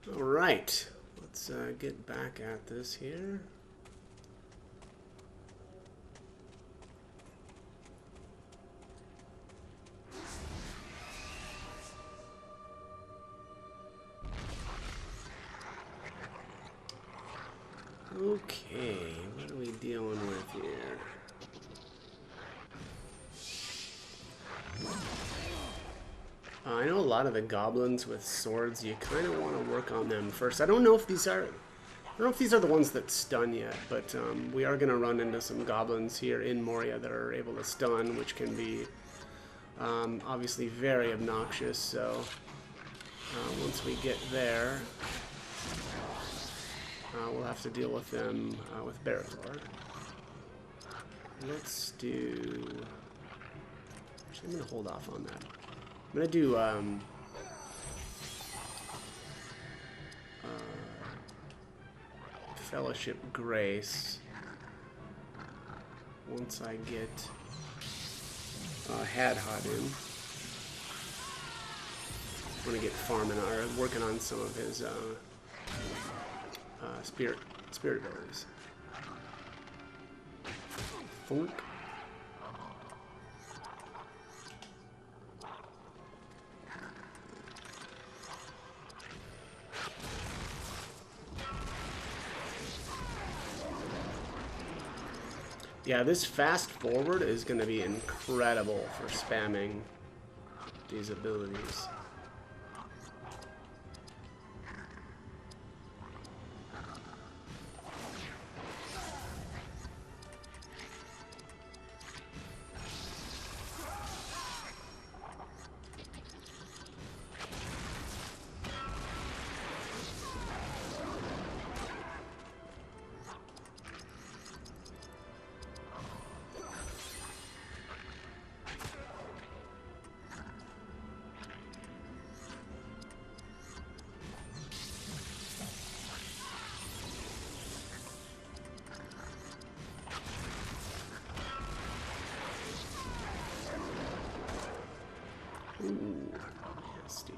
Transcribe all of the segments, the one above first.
All right, let's get back at this here. Okay, what are we dealing with here? I know a lot of the goblins with swords, you kind of want to work on them first. I don't know if these are the ones that stun yet, but we are going to run into some goblins here in Moria that are able to stun, which can be obviously very obnoxious. So once we get there, we'll have to deal with them with Barathor. Let's do... Actually, I'm going to hold off on that. I'm going to do... Fellowship Grace. Once I get Hadhod in. I'm going to get farming or working on some of his spirit abilities. Thunk. Yeah, this fast forward is going to be incredible for spamming these abilities. Ooh, nasty.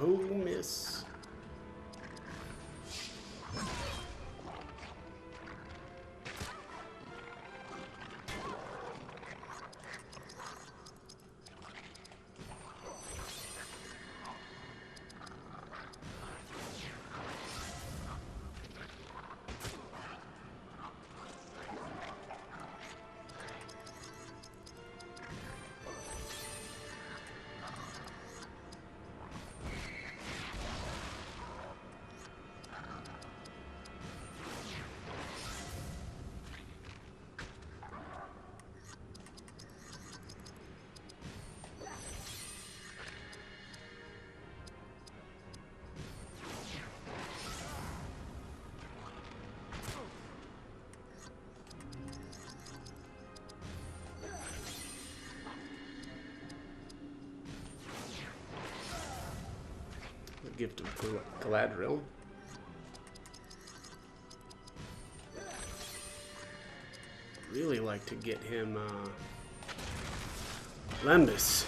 Oh, miss. The gift of Galadriel. Really like to get him Lembas.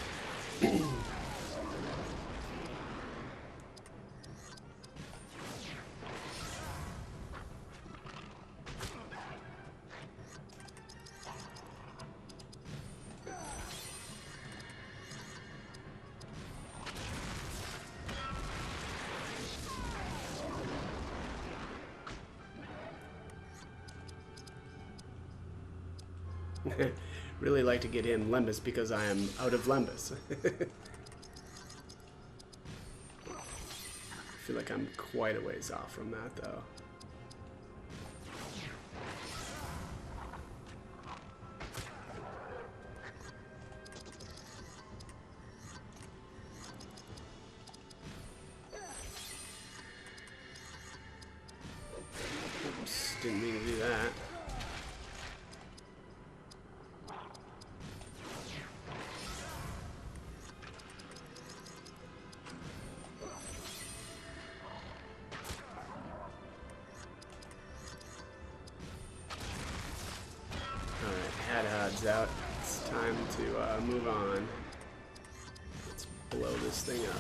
Really like to get in Lembas because I am out of Lembas. I feel like I'm quite a ways off from that, though. Oops, didn't mean to do that. Out. It's time to move on. Let's blow this thing up.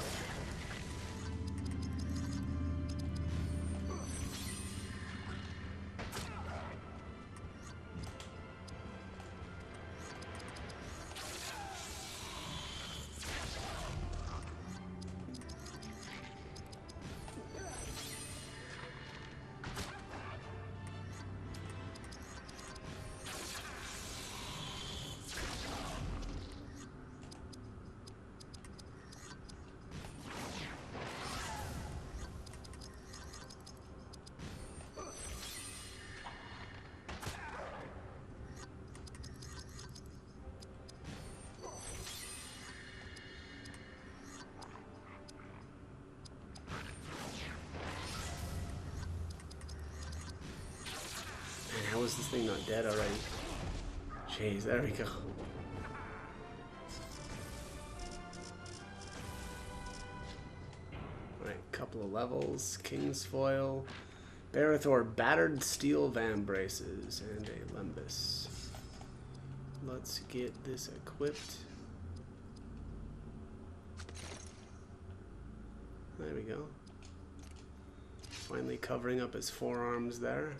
How is this thing not dead already? Jeez, there we go. Alright, couple of levels. King's Foil. Barathor, Battered Steel Vambraces, and a Lembas. Let's get this equipped. There we go. Finally covering up his forearms there.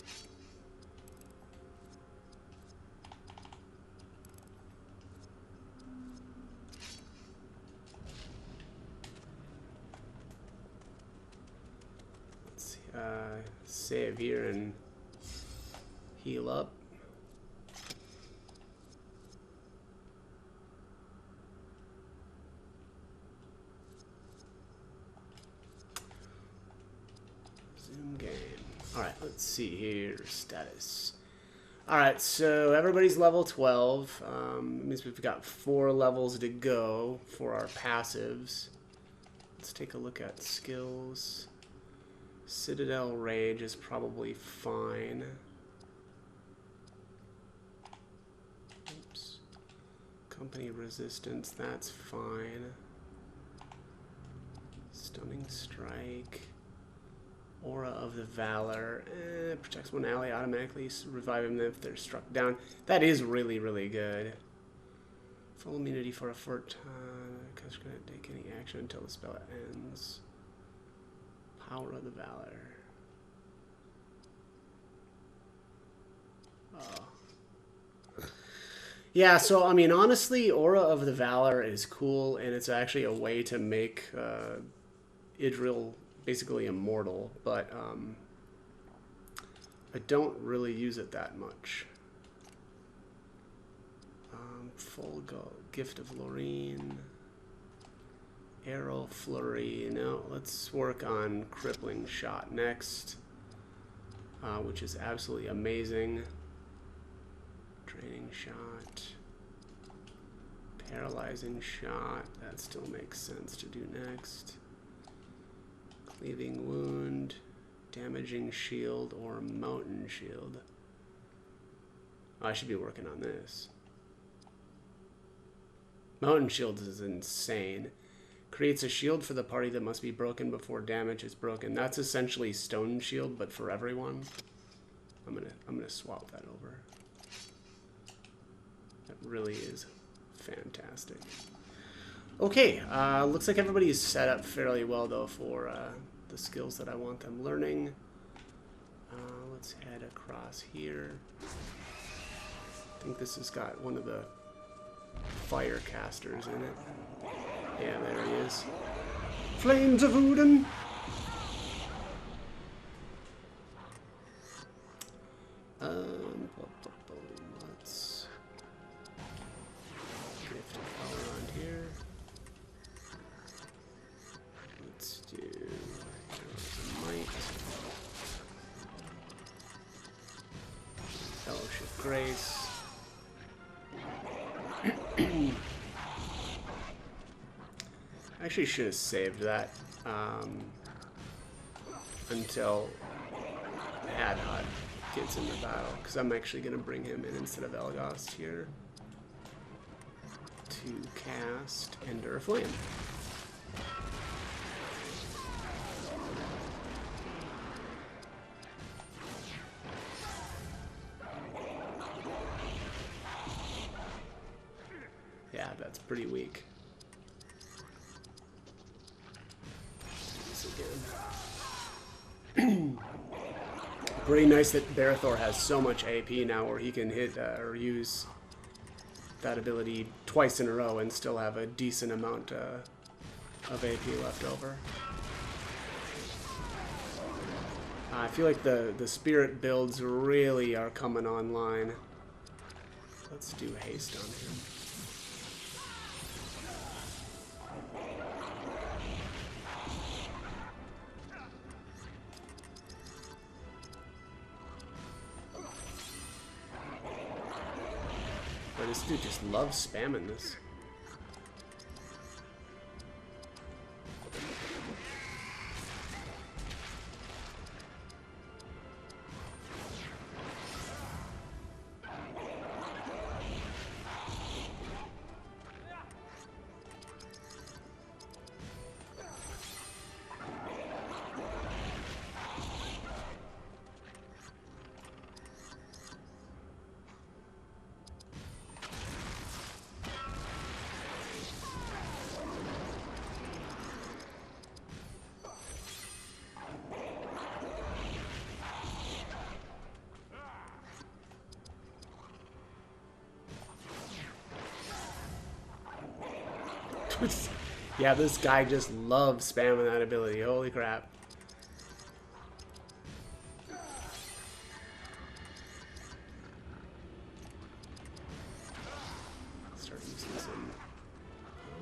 Save here and heal up. Zoom game. Alright, let's see here. Status. Alright, so everybody's level 12. Means we've got 4 levels to go for our passives. Let's take a look at skills. Citadel Rage is probably fine. Oops. Company Resistance, that's fine. Stunning Strike. Aura of the Valor. Protects one ally automatically. Revive them if they're struck down. That is really, really good. Full immunity for a short time. Because you're going to take any action until the spell ends. Power of the Valor. Oh. Yeah, so, I mean, honestly, Aura of the Valor is cool, and it's actually a way to make Idril basically immortal, but I don't really use it that much. Full Gift of Loreen. Arrow Flurry. No, let's work on Crippling Shot next, which is absolutely amazing. Training Shot. Paralyzing Shot. That still makes sense to do next. Cleaving Wound. Damaging Shield or Mountain Shield. Oh, I should be working on this. Mountain Shield is insane. Creates a shield for the party that must be broken before damage is broken. That's essentially Stone Shield, but for everyone. I'm gonna swap that over. That really is fantastic. Okay, looks like everybody's set up fairly well though for the skills that I want them learning. Let's head across here. I think this has got one of the fire casters in it. Yeah, there he is. Flames of Odin. Let's Grace. Actually should have saved that until Hadhod gets into battle, because I'm actually going to bring him in instead of Elgost here to cast Endure Flame. Yeah, that's pretty weak. Pretty nice that Barathor has so much AP now where he can hit or use that ability twice in a row and still have a decent amount of AP left over. I feel like the spirit builds really are coming online. Let's do haste on him. But this dude just loves spamming this. Yeah, this guy just loves spamming that ability. Holy crap. Start using some...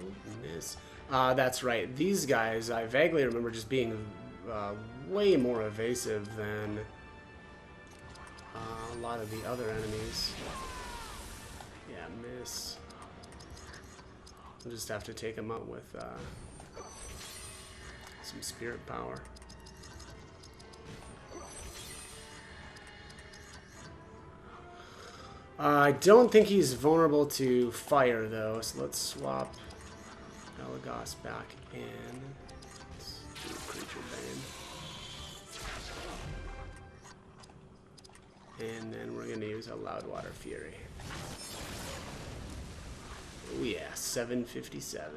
Oh, miss. That's right. These guys, I vaguely remember just being way more evasive than a lot of the other enemies. Yeah, miss. We'll just have to take him out with some spirit power. I don't think he's vulnerable to fire though, so let's swap Elgost back in. Let's do Creature Bane. And then we're going to use a Loudwater Fury. Oh yeah, 757.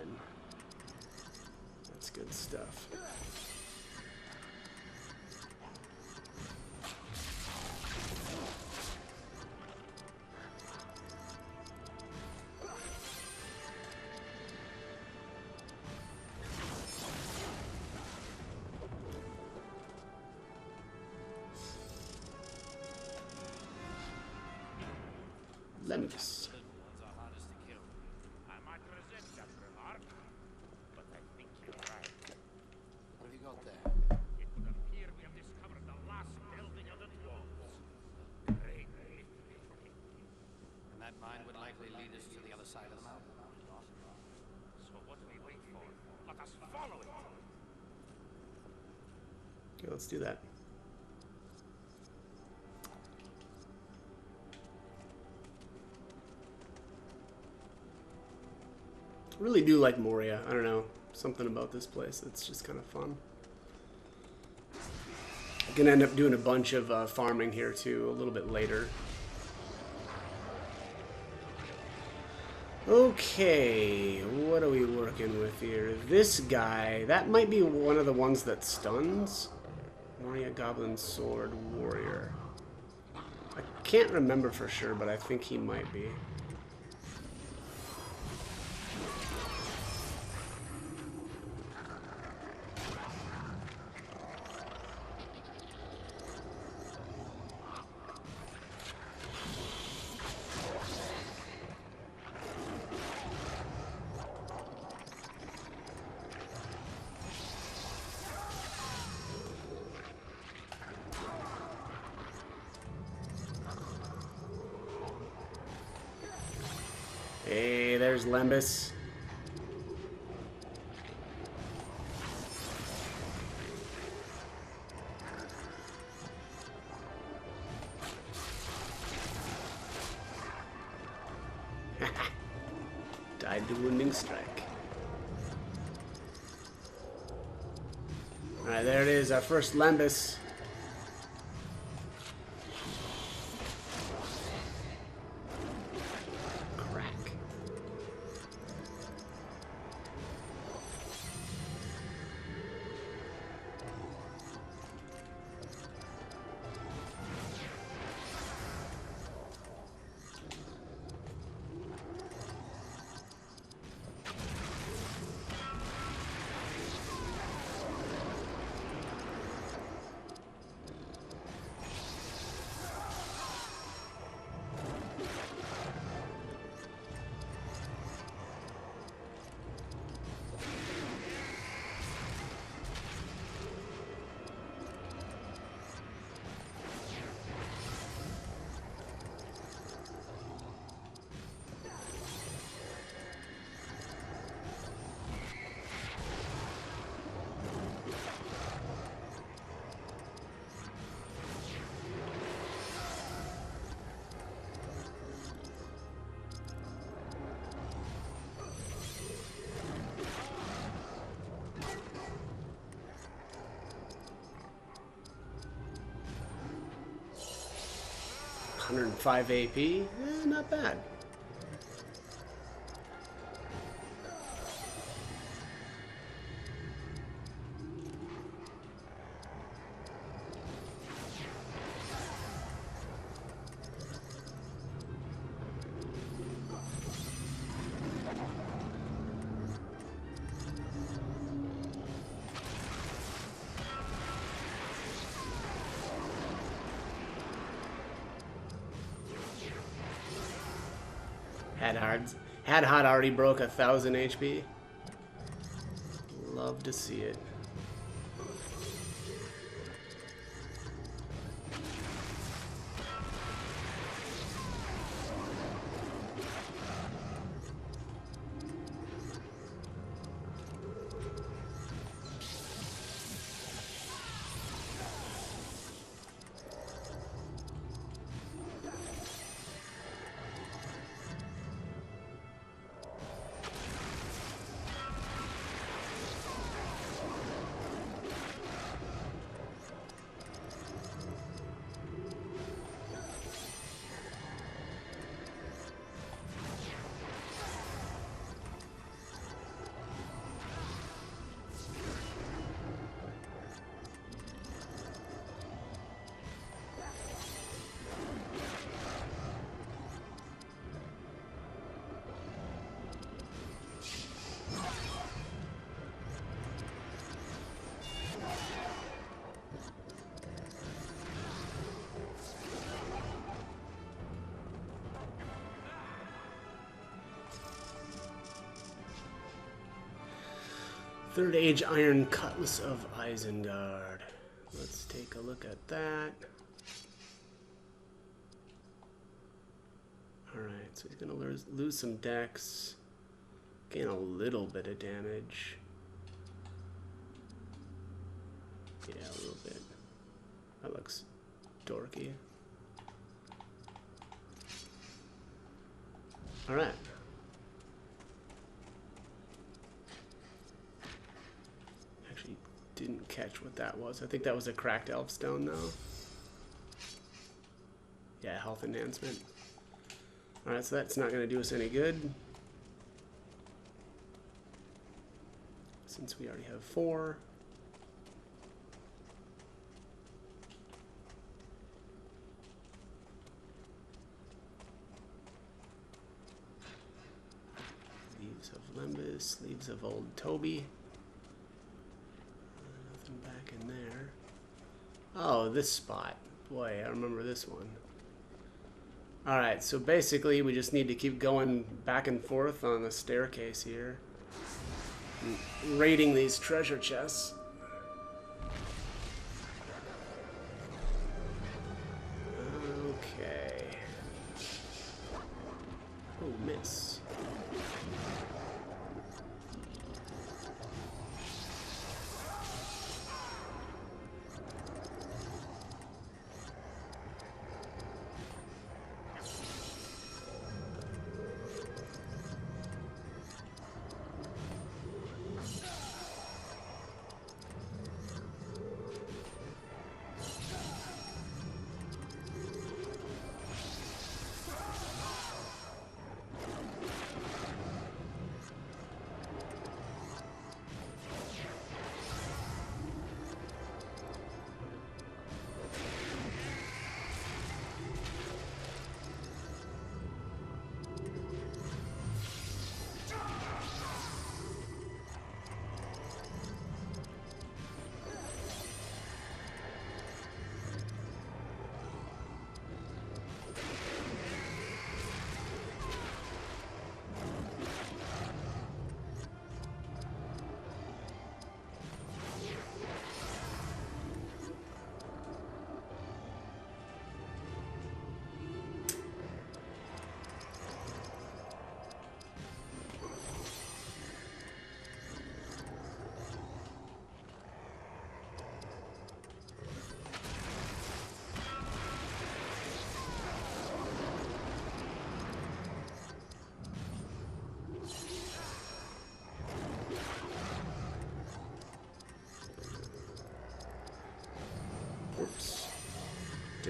That's good stuff. Lemnis. Okay, let's do that. I really do like Moria. I don't know. Something about this place that's just kind of fun. I'm going to end up doing a bunch of farming here too a little bit later. Okay, what are we working with here? This guy, that might be one of the ones that stuns. Moria Goblin Sword Warrior. I can't remember for sure, but I think he might be. Hey, there's Lembas. Died to wounding strike. Alright, there it is, our first Lembas. Crack. $105 AP, not bad. Had Hot already broke 1,000 HP. Love to see it. Third Age Iron Cutlass of Isengard. Let's take a look at that. Alright, so he's going to lose some dex. Gain a little bit of damage. Yeah, a little bit. That looks dorky. Alright. Actually, didn't catch what that was. I think that was a cracked elf stone, though. Yeah, health enhancement. Alright, so that's not going to do us any good. Since we already have 4. Leaves of Lembas, Leaves of Old Toby. Nothing back in there. Oh, this spot. Boy, I remember this one. Alright, so basically we just need to keep going back and forth on the staircase here. Raiding these treasure chests. Okay. Oh, miss.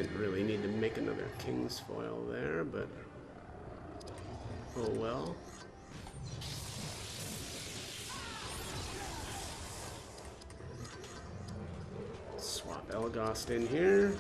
Didn't really need to make another King's Foil there, but oh well. Swap Elgost in here.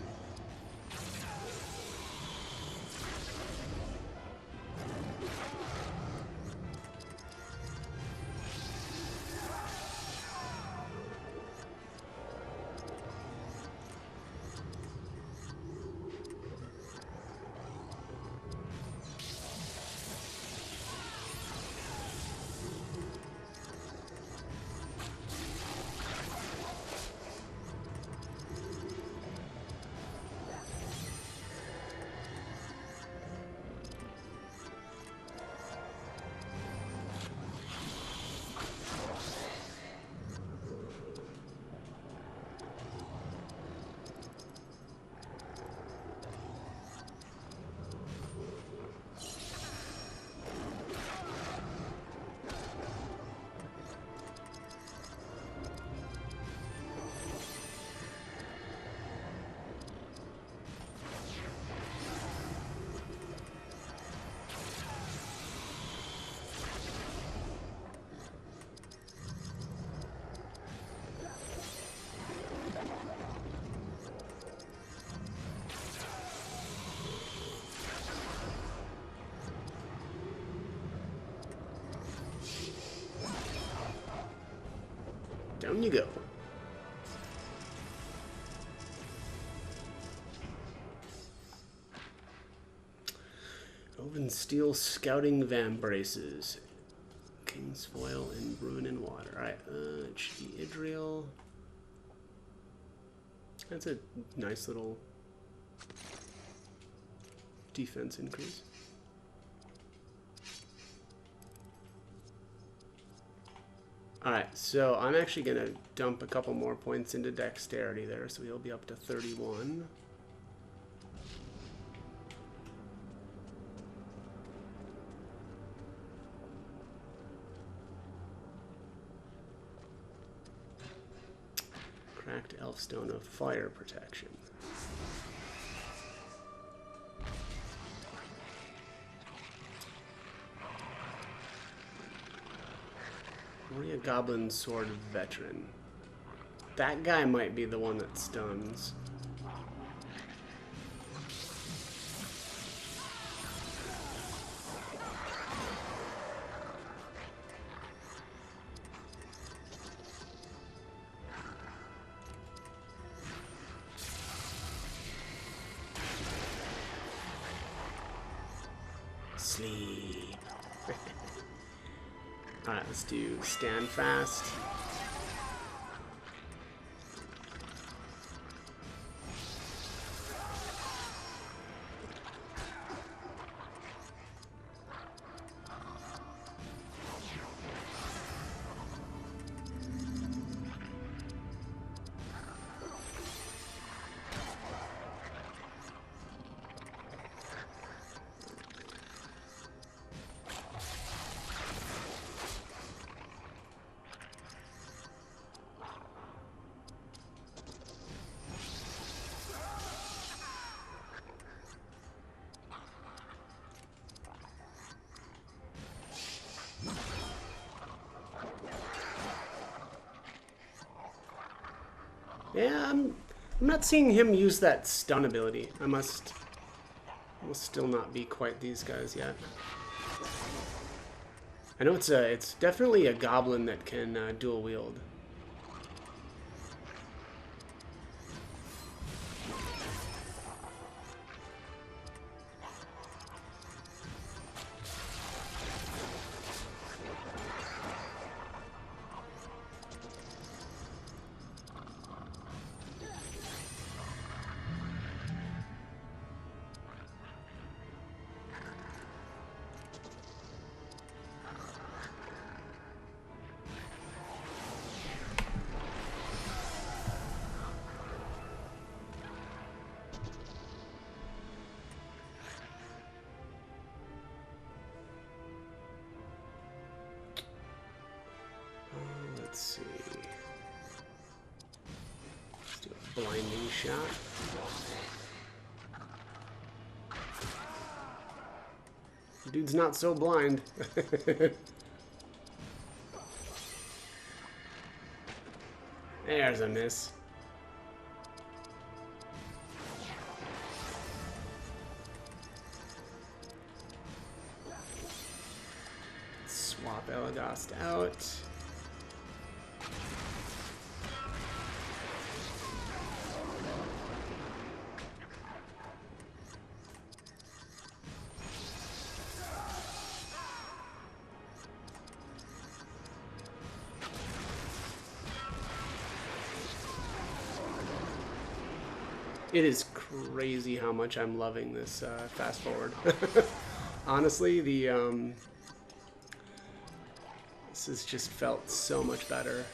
Down you go. Elven Steel Scouting Vambraces. King's Foil and Ruin and Water. Alright, it should be Idriel. That's a nice little defense increase. Alright, so I'm actually going to dump a couple more points into Dexterity there, so he'll be up to 31. Cracked Elfstone of Fire Protection. Moria Goblin Sword Veteran. That guy might be the one that stuns. Sleep. Alright, let's do Stand Fast. Yeah, I'm not seeing him use that stun ability. I must still not be quite these guys yet. I know it's definitely a goblin that can dual wield. Let's see. Let's do a blinding shot. Dude's not so blind. There's a miss. Swap Elagast out. It is crazy how much I'm loving this fast forward. Honestly, this has just felt so much better.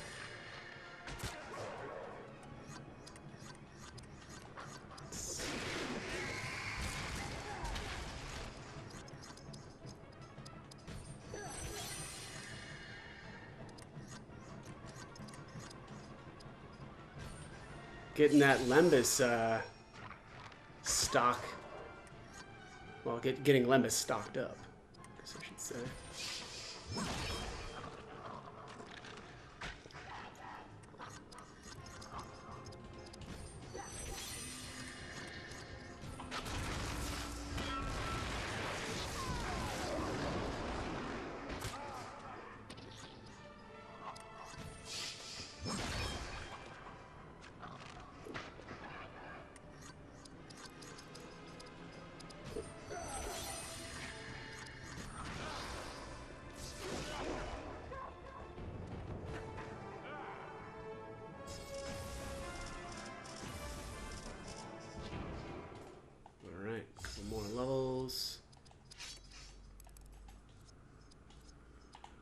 Getting that Lembas stock. Well, getting Lembas stocked up, I guess I should say.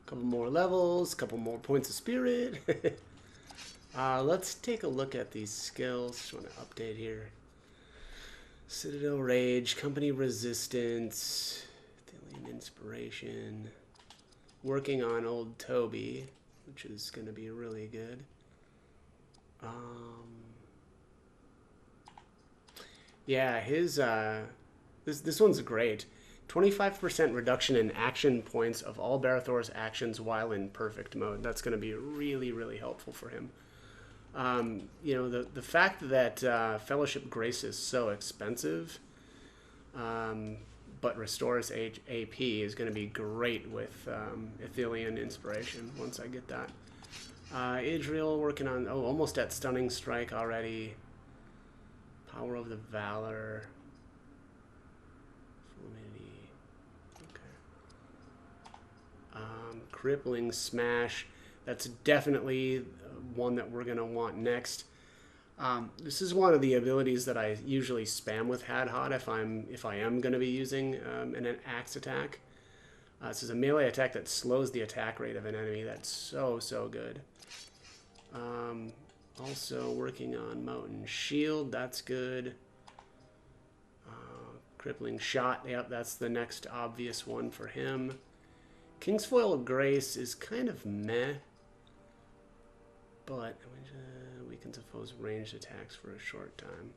Couple more levels, couple more points of spirit. Let's take a look at these skills. Just want to update here. Citadel Rage, Company Resistance, Athelian Inspiration. Working on Old Toby, which is going to be really good. Yeah, his this one's great. 25% reduction in action points of all Barathor's actions while in perfect mode. That's going to be really, really helpful for him. You know, the fact that Fellowship Grace is so expensive, but restores AP is going to be great with Athelian Inspiration once I get that. Idril working on, almost at Stunning Strike already. Power of the Valor. Crippling Smash. That's definitely one that we're going to want next. This is one of the abilities that I usually spam with Hadhod if I am going to be using an axe attack. This is a melee attack that slows the attack rate of an enemy. That's so good. Also working on Mountain Shield. That's good. Crippling Shot. Yep, that's the next obvious one for him. Kingsfoil of Grace is kind of meh, but weakens a foe's ranged attacks for a short time.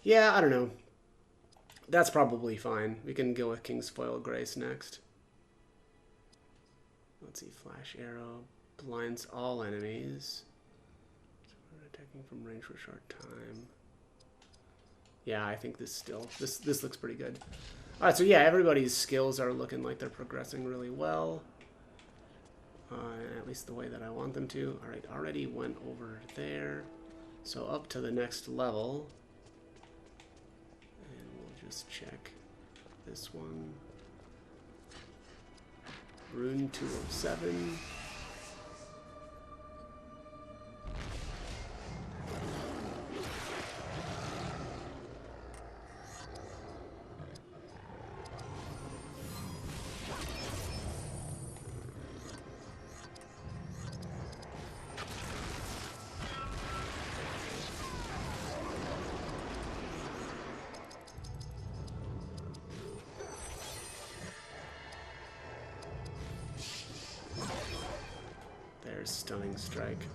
Yeah, I don't know. That's probably fine. We can go with Kingsfoil of Grace next. Let's see, Flash Arrow blinds all enemies. So we're attacking from range for a short time. Yeah, I think this looks pretty good. Alright, so yeah, everybody's skills are looking like they're progressing really well. At least the way that I want them to. Alright, already went over there. So up to the next level. And we'll just check this one. Rune 207. Stunning Strike.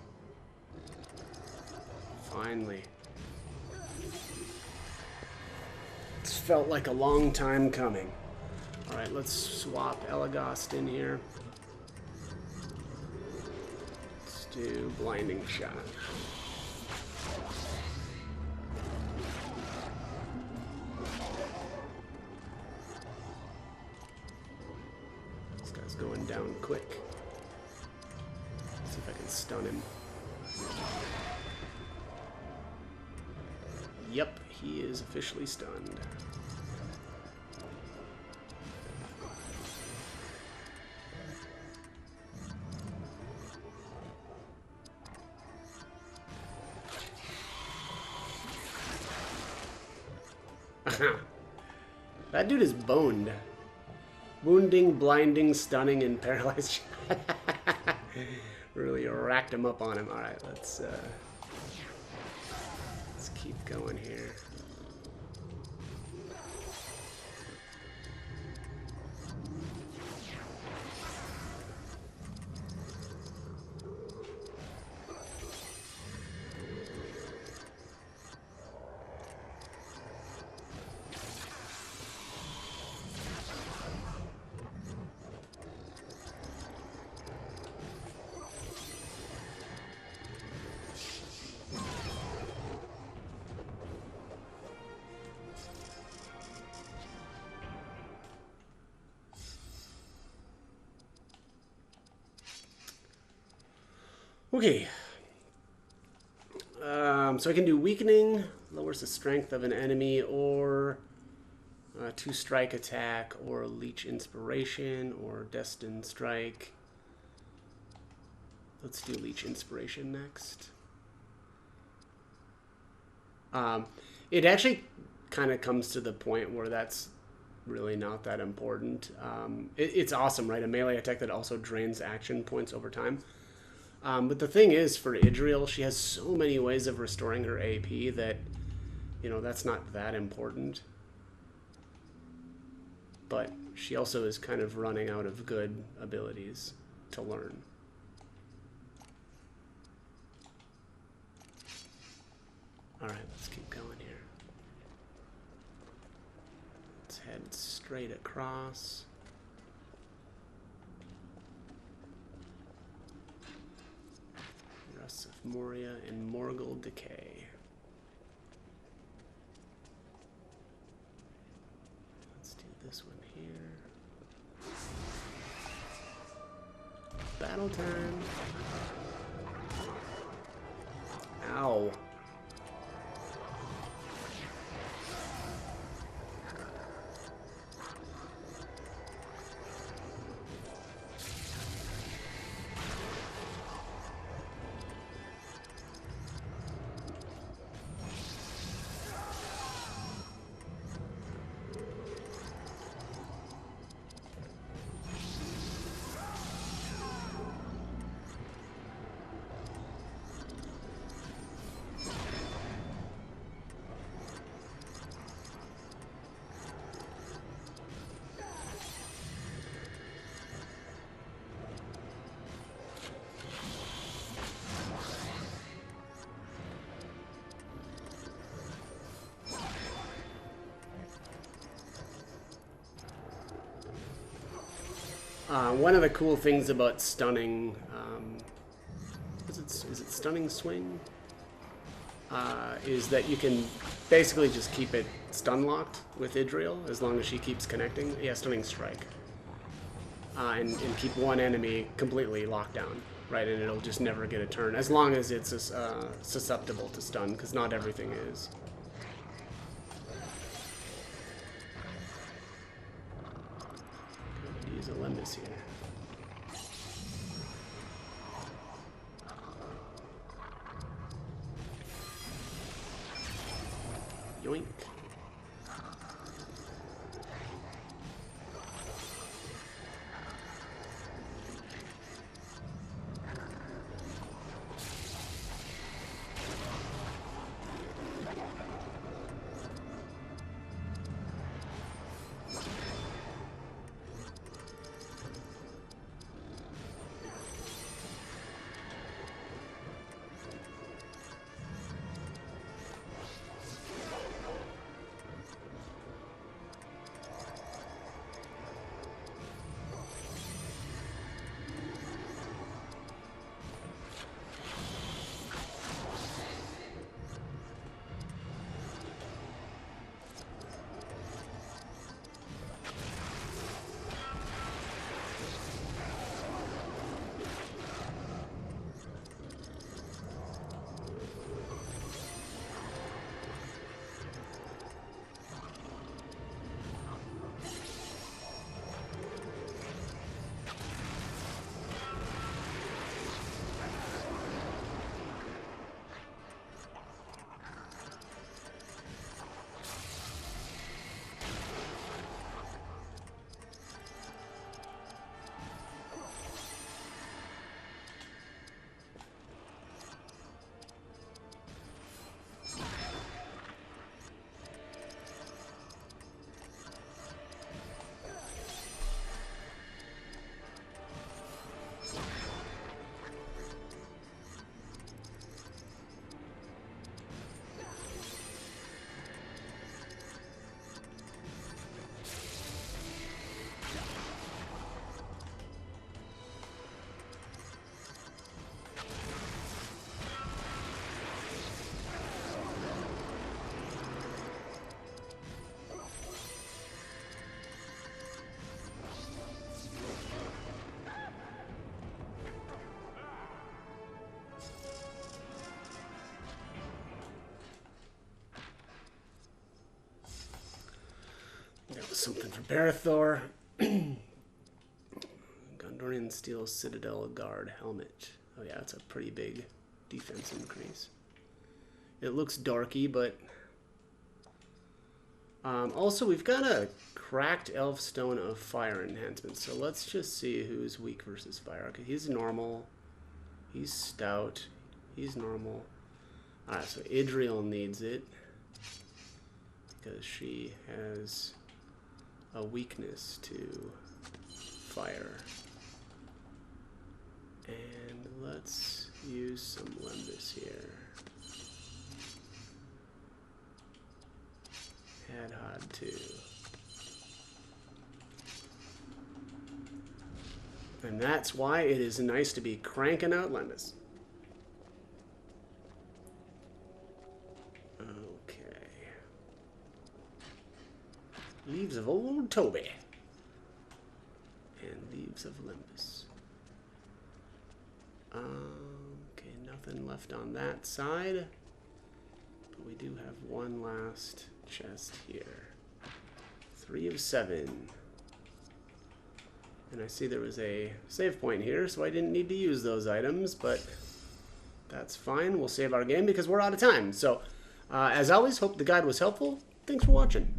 Finally. It's felt like a long time coming. Alright, let's swap Elagast in here. Let's do Blinding Shot. This guy's going down quick. Let's see if I can stun him. Yep, he is officially stunned. That dude is boned. Wounding, blinding, stunning, and paralyzed. Really racked him up on him. Alright, let's keep going here. Okay. So I can do Weakening, lowers the strength of an enemy, or 2-strike attack, or Leech Inspiration, or Destined Strike. Let's do Leech Inspiration next. It actually kind of comes to the point where that's really not that important. It's awesome, right? A melee attack that also drains action points over time. But the thing is, for Idriel, she has so many ways of restoring her AP that, you know, that's not that important. But she also is kind of running out of good abilities to learn. Alright, let's keep going here. Let's head straight across. Of Moria and Morgul Decay. Let's do this one here. Battle time. Ow. One of the cool things about stunning, is it stunning swing? Is that you can basically just keep it stun locked with Idriel as long as she keeps connecting. Yeah, stunning strike. And keep one enemy completely locked down, right? And it'll just never get a turn as long as it's susceptible to stun, because not everything is. Use Olympus here. Yoink. something for Barathor. Gondorian Steel Citadel Guard Helmet. Oh yeah, that's a pretty big defense increase. It looks darky, but... also, we've got a cracked Elfstone of Fire enhancement, so let's just see who's weak versus fire. Okay, he's normal. He's stout. He's normal. Alright, so Idriel needs it. Because she has a weakness to fire. And let's use some Lembas here. Hadhod too. And that's why it is nice to be cranking out Lembas. Okay. Leaves of Old Toby. And Leaves of Lembas. Okay, nothing left on that side. But we do have one last chest here. 3 of 7. And I see there was a save point here, so I didn't need to use those items, but that's fine. We'll save our game because we're out of time. So, as always, hope the guide was helpful. Thanks for watching.